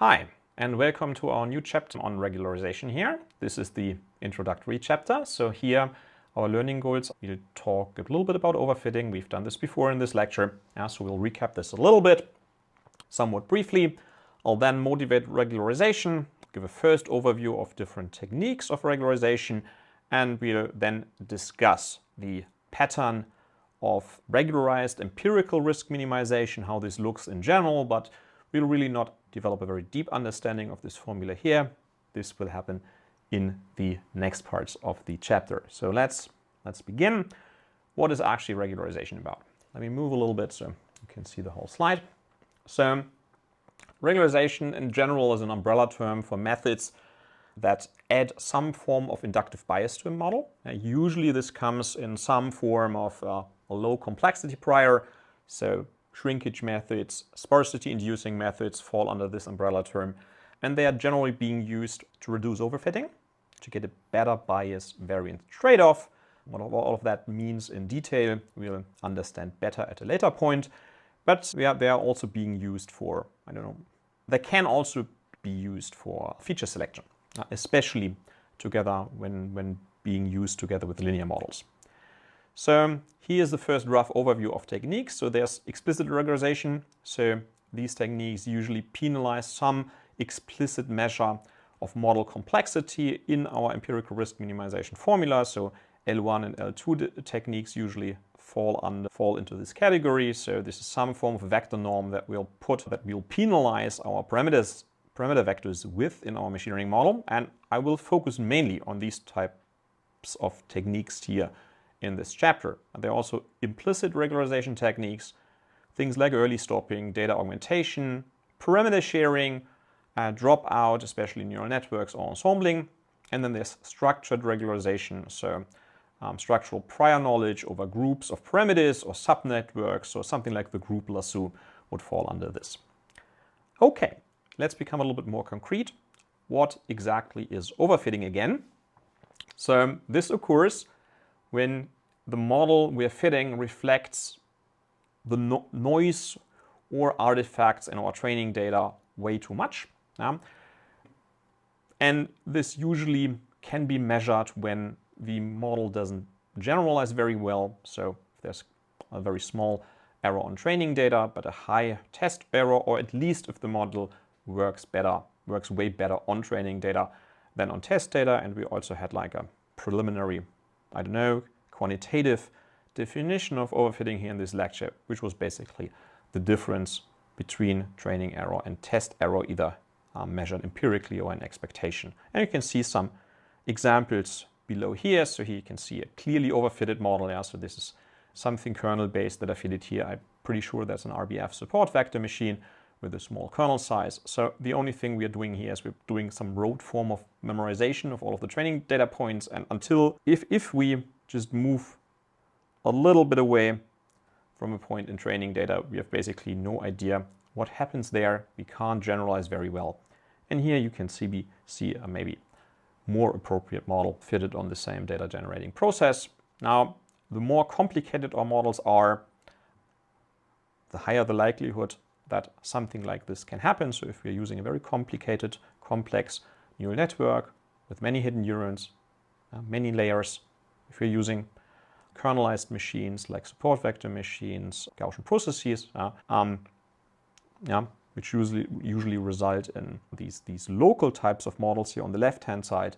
Hi, and welcome to our new chapter on regularization here. This is the introductory chapter. So here our learning goals, we'll talk a little bit about overfitting. We've done this before in this lecture. So we'll recap this a little bit, somewhat briefly. I'll then motivate regularization, give a first overview of different techniques of regularization, and we'll then discuss the pattern of regularized empirical risk minimization, how this looks in general, but we'll really not develop a very deep understanding of this formula here. This will happen in the next parts of the chapter. So let's begin. What is actually regularization about? Let me move a little bit so you can see the whole slide. So regularization in general is an umbrella term for methods that add some form of inductive bias to a model. Usually this comes in some form of a low complexity prior. So shrinkage methods, sparsity-inducing methods fall under this umbrella term, and they are generally being used to reduce overfitting, to get a better bias variance trade-off. What all of that means in detail, we'll understand better at a later point. But they are also being used for, they can also be used for feature selection, especially together when being used together with linear models. So here's the first rough overview of techniques. So there's explicit regularization. So these techniques usually penalize some explicit measure of model complexity in our empirical risk minimization formula. So L1 and L2 techniques usually fall into this category. So this is some form of vector norm that we'll penalize our parameter vectors with in our machine learning model. And I will focus mainly on these types of techniques here in this chapter. And there are also implicit regularization techniques, things like early stopping, data augmentation, parameter sharing, dropout, especially neural networks or ensembling. And then there's structured regularization, so structural prior knowledge over groups of parameters or subnetworks, or something like the group lasso would fall under this. Okay, let's become a little bit more concrete. What exactly is overfitting again? So this occurs when the model we're fitting reflects the noise or artifacts in our training data way too much. And this usually can be measured when the model doesn't generalize very well. So if there's a very small error on training data, but a high test error, or at least if the model works way better on training data than on test data. And we also had like a preliminary, quantitative definition of overfitting here in this lecture, which was basically the difference between training error and test error, either measured empirically or in expectation. And you can see some examples below here. So here you can see a clearly overfitted model. So this is something kernel-based that I fitted here. I'm pretty sure that's an RBF support vector machine with a small kernel size. So the only thing we are doing here is we're doing some rote form of memorization of all of the training data points. And if we just move a little bit away from a point in training data, we have basically no idea what happens there. We can't generalize very well. And here you can see a maybe more appropriate model fitted on the same data generating process. Now, the more complicated our models are, the higher the likelihood that something like this can happen. So if we're using a very complicated, complex neural network with many hidden neurons, many layers, if we're using kernelized machines like support vector machines, Gaussian processes, which usually result in these local types of models here on the left-hand side,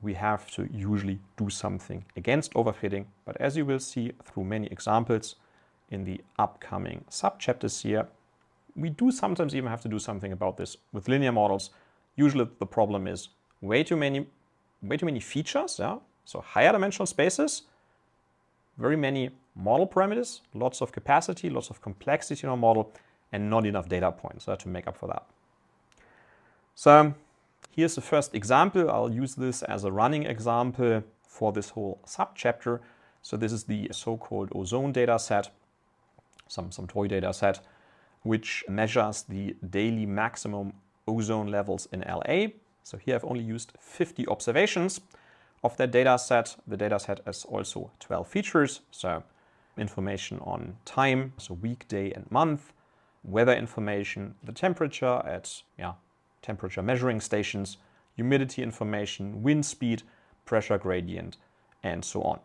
we have to usually do something against overfitting. But as you will see through many examples in the upcoming sub-chapters here, we do sometimes even have to do something about this with linear models. Usually the problem is way too many features, so higher dimensional spaces, very many model parameters, lots of capacity, lots of complexity in our model, and not enough data points to make up for that. So here's the first example. I'll use this as a running example for this whole sub-chapter. So this is the so-called ozone data set, some toy data set, which measures the daily maximum ozone levels in LA. So here I've only used 50 observations of that data set. The data set has also 12 features. So information on time, so week, day, and month, weather information, the temperature at temperature measuring stations, humidity information, wind speed, pressure gradient, and so on.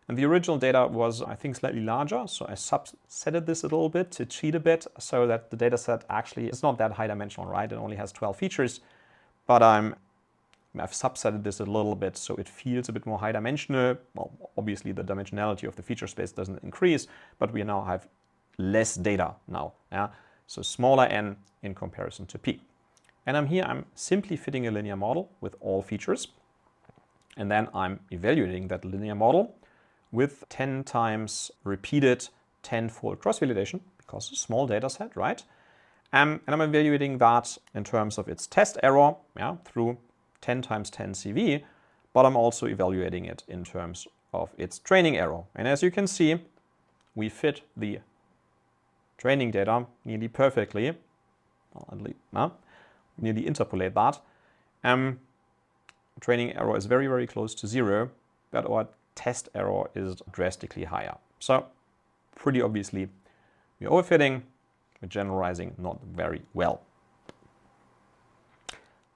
And the original data was, I think, slightly larger, so I subsetted this a little bit to cheat a bit so that the data set actually is not that high dimensional, right? It only has 12 features, but I've subsetted this a little bit so it feels a bit more high dimensional. Well, obviously the dimensionality of the feature space doesn't increase, but we now have less data now. Yeah? So smaller n in comparison to p. And I'm simply fitting a linear model with all features. And then I'm evaluating that linear model with 10 times repeated 10-fold cross-validation, because it's a small data set, right? And I'm evaluating that in terms of its test error, through 10 times 10 CV, but I'm also evaluating it in terms of its training error. And as you can see, we fit the training data nearly perfectly. Nearly interpolate that. Training error is very, very close to 0, but our test error is drastically higher. So pretty obviously we're overfitting, we're generalizing not very well. I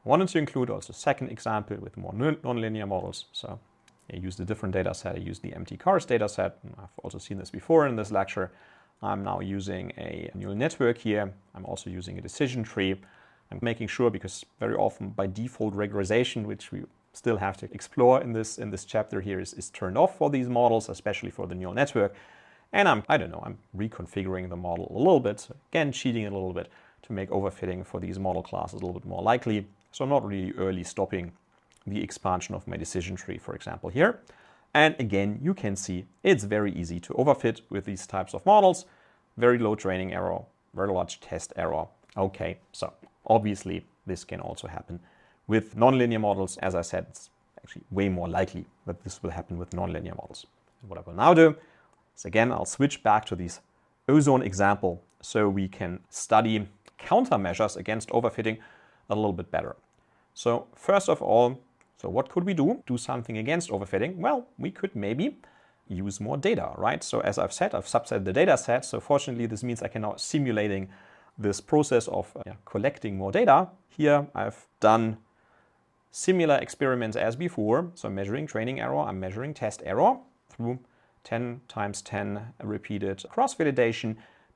wanted to include also a second example with more nonlinear models. So I used a different data set. I used the empty cars data set. I've also seen this before in this lecture. I'm now using a neural network here. I'm also using a decision tree. I'm making sure, because very often by default regularization, which we still have to explore in this chapter here, is turned off for these models, especially for the neural network. And I'm reconfiguring the model a little bit, so again, cheating a little bit to make overfitting for these model classes a little bit more likely. So I'm not really early stopping the expansion of my decision tree, for example, here. And again, you can see it's very easy to overfit with these types of models. Very low training error, very large test error. Okay, so obviously this can also happen with nonlinear models. As I said, it's actually way more likely that this will happen with nonlinear models. And what I will now do is, again, I'll switch back to this ozone example so we can study countermeasures against overfitting a little bit better. So first of all, so what could we do? Do something against overfitting? Well, we could maybe use more data, right? So as I've said, I've subset the data set. So fortunately, this means I can now simulating this process of collecting more data. Here I've done similar experiments as before. So I'm measuring training error, I'm measuring test error through 10 times 10 repeated cross-validation,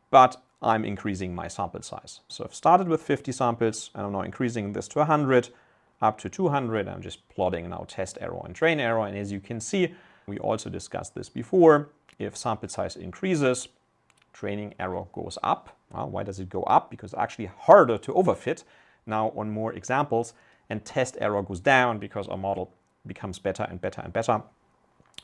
but I'm increasing my sample size. So I've started with 50 samples and I'm now increasing this to 100, up to 200. I'm just plotting now test error and train error. And as you can see, we also discussed this before. If sample size increases, training error goes up. Well, why does it go up? Because it's actually harder to overfit now on more examples, and test error goes down because our model becomes better and better and better.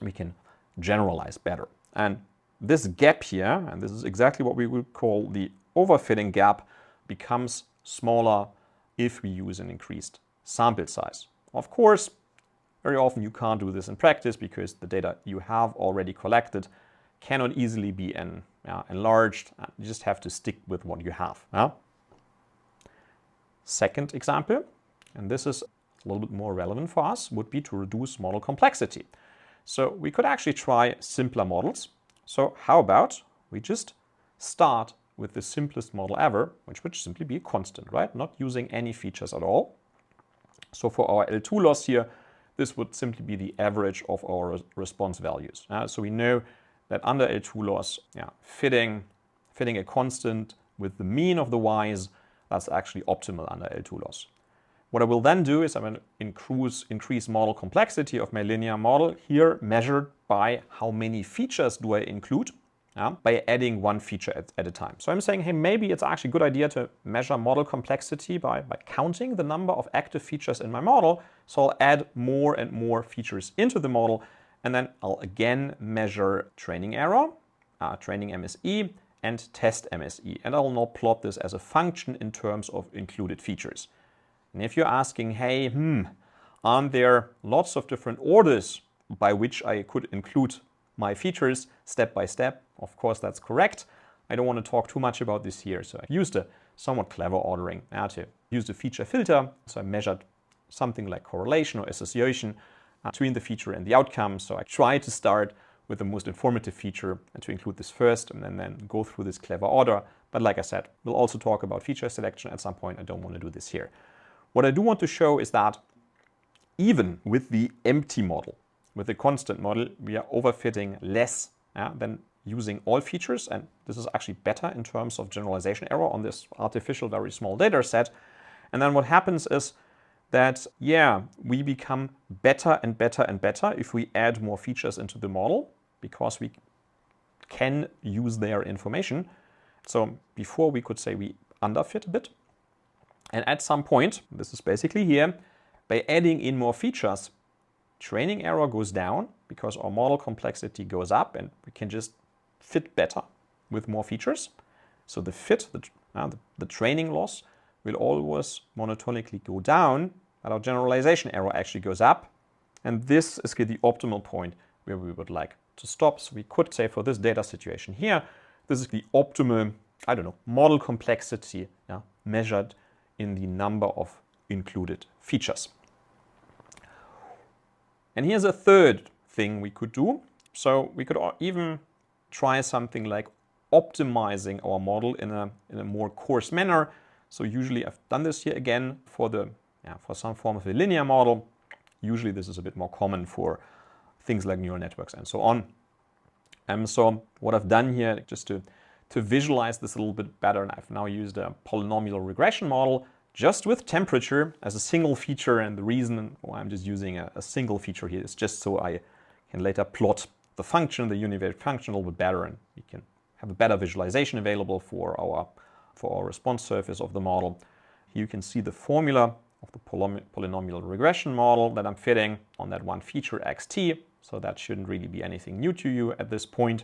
We can generalize better. And this gap here, and this is exactly what we would call the overfitting gap, becomes smaller if we use an increased sample size. Of course, very often you can't do this in practice because the data you have already collected cannot easily be enlarged. You just have to stick with what you have. Second example, and this is a little bit more relevant for us, would be to reduce model complexity. So we could actually try simpler models. So how about we just start with the simplest model ever, which would simply be a constant, right? Not using any features at all. So for our L2 loss here, this would simply be the average of our response values. So we know that under L2 loss, fitting a constant with the mean of the y's, that's actually optimal under L2 loss. What I will then do is I'm going to increase model complexity of my linear model here, measured by how many features do I include, by adding one feature at a time. So I'm saying, hey, maybe it's actually a good idea to measure model complexity by counting the number of active features in my model. So I'll add more and more features into the model, and then I'll again measure training error, training MSE, and test MSE. And I'll now plot this as a function in terms of included features. And if you're asking, hey, aren't there lots of different orders by which I could include my features step by step? Of course, that's correct. I don't want to talk too much about this here. So I used a somewhat clever ordering to use the feature filter. So I measured something like correlation or association between the feature and the outcome. So I tried to start with the most informative feature and to include this first, and then go through this clever order But like I said, we'll also talk about feature selection at some point. I don't want to do this here. What I do want to show is that even with the empty model, with the constant model, we are overfitting less than using all features. And this is actually better in terms of generalization error on this artificial, very small data set. And then what happens is that, we become better and better and better if we add more features into the model, because we can use their information. So before we could say we underfit a bit. And at some point, this is basically here, by adding in more features, training error goes down because our model complexity goes up and we can just fit better with more features. So the fit, the training loss will always monotonically go down, but our generalization error actually goes up. And this is the optimal point where we would like to stop. So we could say for this data situation here, this is the optimal, model complexity measured in the number of included features. And here's a third thing we could do. So we could even try something like optimizing our model in a more coarse manner. So usually I've done this here again for some form of a linear model. Usually this is a bit more common for things like neural networks and so on. So what I've done here, just to visualize this a little bit better, and I've now used a polynomial regression model just with temperature as a single feature. And the reason why I'm just using a single feature here is just so I can later plot the function, the univariate function, a little bit better, and we can have a better visualization available for our response surface of the model. Here you can see the formula of the polynomial regression model that I'm fitting on that one feature xt. So that shouldn't really be anything new to you at this point.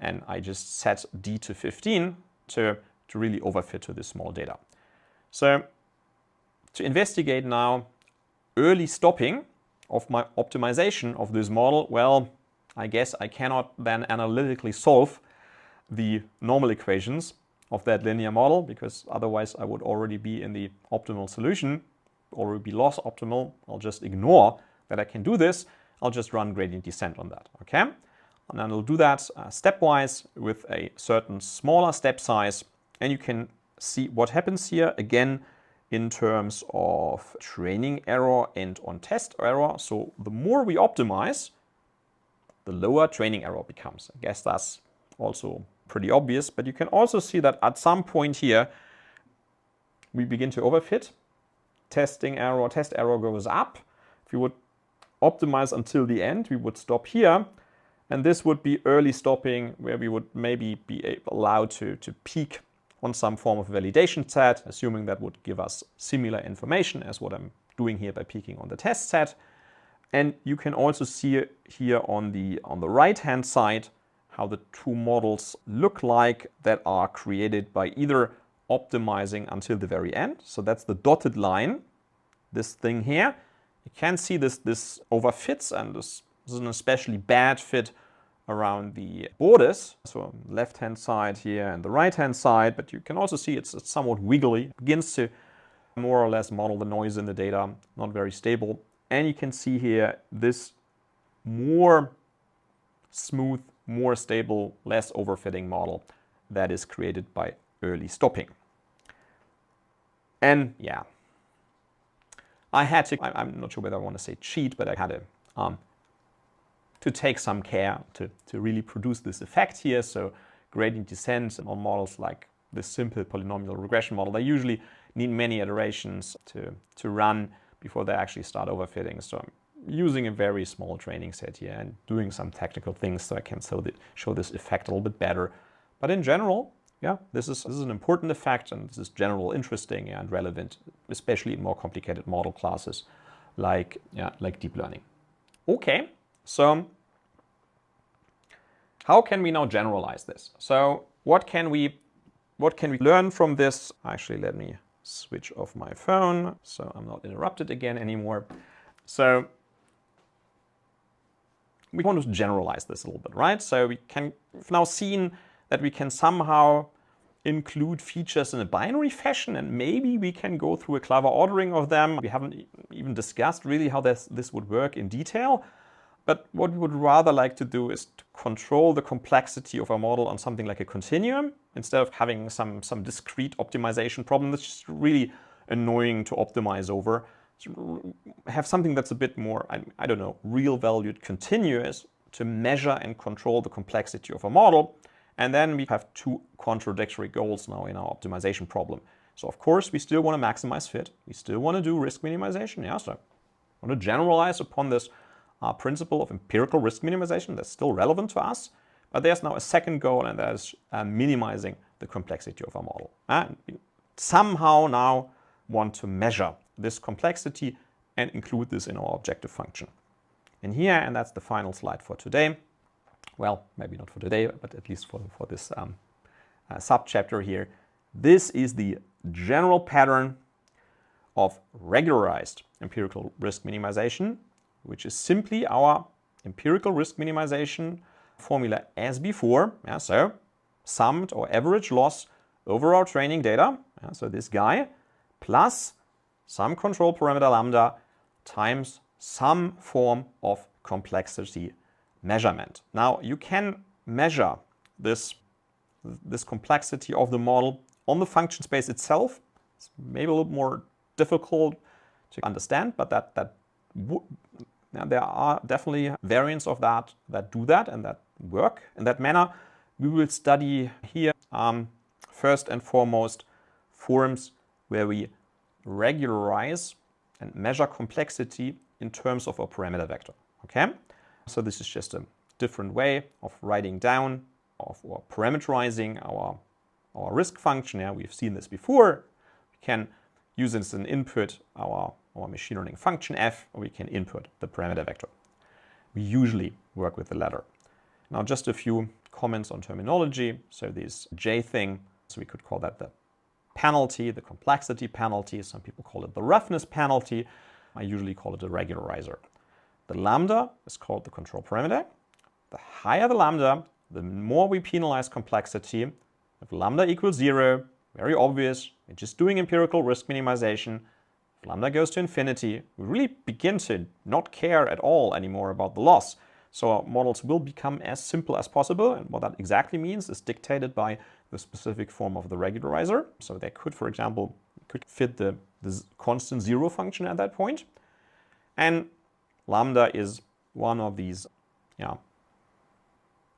And I just set d to 15 to really overfit to this small data. So to investigate now early stopping of my optimization of this model, well, I guess I cannot then analytically solve the normal equations of that linear model, because otherwise I would already be in the optimal solution, already be loss optimal. I'll just ignore that I can do this. I'll just run gradient descent on that, okay? And then I'll do that stepwise with a certain smaller step size. And you can see what happens here again in terms of training error and on test error. So the more we optimize, the lower training error becomes. I guess that's also pretty obvious, but you can also see that at some point here, we begin to overfit. Test error goes up. If we would optimize until the end, we would stop here. And this would be early stopping, where we would maybe be allowed to peak on some form of validation set, assuming that would give us similar information as what I'm doing here by peaking on the test set. And you can also see here on the right-hand side how the two models look like that are created by either optimizing until the very end. So that's the dotted line, this thing here. You can see this overfits, and this is an especially bad fit around the borders. So on the left-hand side here and the right-hand side, but you can also see it's somewhat wiggly. It begins to more or less model the noise in the data, not very stable. And you can see here this more smooth, more stable, less overfitting model that is created by early stopping. And yeah, I had to, I'm not sure whether I want to say cheat, but I had to take some care to really produce this effect here. So gradient descent on models like this simple polynomial regression model, they usually need many iterations to run before they actually start overfitting. So I'm using a very small training set here and doing some technical things so I can show this effect a little bit better. But in general, yeah, this is an important effect, and this is generally interesting and relevant, especially in more complicated model classes like deep learning. Okay, so how can we now generalize this? So what can we learn from this? Actually, let me switch off my phone so I'm not interrupted again anymore. So we want to generalize this a little bit, right? So we've now seen that we can somehow include features in a binary fashion, and maybe we can go through a clever ordering of them. We haven't even discussed really how this would work in detail. But what we would rather like to do is to control the complexity of our model on something like a continuum. instead of having some discrete optimization problem that's just really annoying to optimize over, have something that's a bit more, I don't know, real valued continuous to measure and control the complexity of a model. And then we have two contradictory goals now in our optimization problem. So of course, we still want to maximize fit. We still want to do risk minimization. Yeah, so I want to generalize upon this principle of empirical risk minimization. That's still relevant to us. But there's now a second goal, and that is minimizing the complexity of our model. And we somehow now want to measure this complexity and include this in our objective function. And here, and that's the final slide for today. Well, maybe not for today, but at least for this subchapter here. This is the general pattern of regularized empirical risk minimization, which is simply our empirical risk minimization formula as before. Yeah, so summed or average loss over our training data, yeah, so this guy, plus some control parameter lambda times some form of complexity measurement. Now, you can measure this complexity of the model on the function space itself. It's maybe a little more difficult to understand, but there are definitely variants of that do that and that work in that manner. We will study here first and foremost forms where we regularize and measure complexity in terms of a parameter vector. Okay, so this is just a different way of writing down or parameterizing our risk function. Yeah, we've seen this before. We can use this as an input our machine learning function f, or we can input the parameter vector. We usually work with the latter. Now, just a few comments on terminology. So this J thing, so we could call that the penalty, the complexity penalty. Some people call it the roughness penalty. I usually call it a regularizer. The lambda is called the control parameter. The higher the lambda, the more we penalize complexity. If lambda equals 0, very obvious, we're just doing empirical risk minimization. If lambda goes to infinity, we really begin to not care at all anymore about the loss. So our models will become as simple as possible, and what that exactly means is dictated by the specific form of the regularizer. So they could, for example, fit the constant 0 function at that point. And lambda is one of these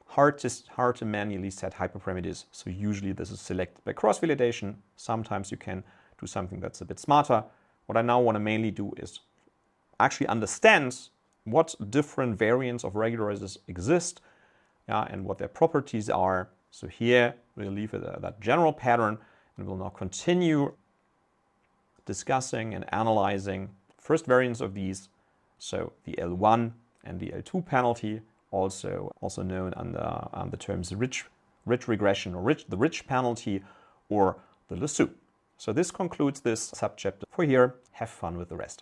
hard to manually set hyperparameters. So usually this is selected by cross-validation. Sometimes you can do something that's a bit smarter. What I now want to mainly do is actually understand what different variants of regularizers exist, and what their properties are. So here we'll leave it that general pattern, and we'll now continue discussing and analyzing first variants of these. So the L1 and the L2 penalty, also known under the terms rich regression, or the rich penalty, or the Lasso. So this concludes this subchapter for here. Have fun with the rest.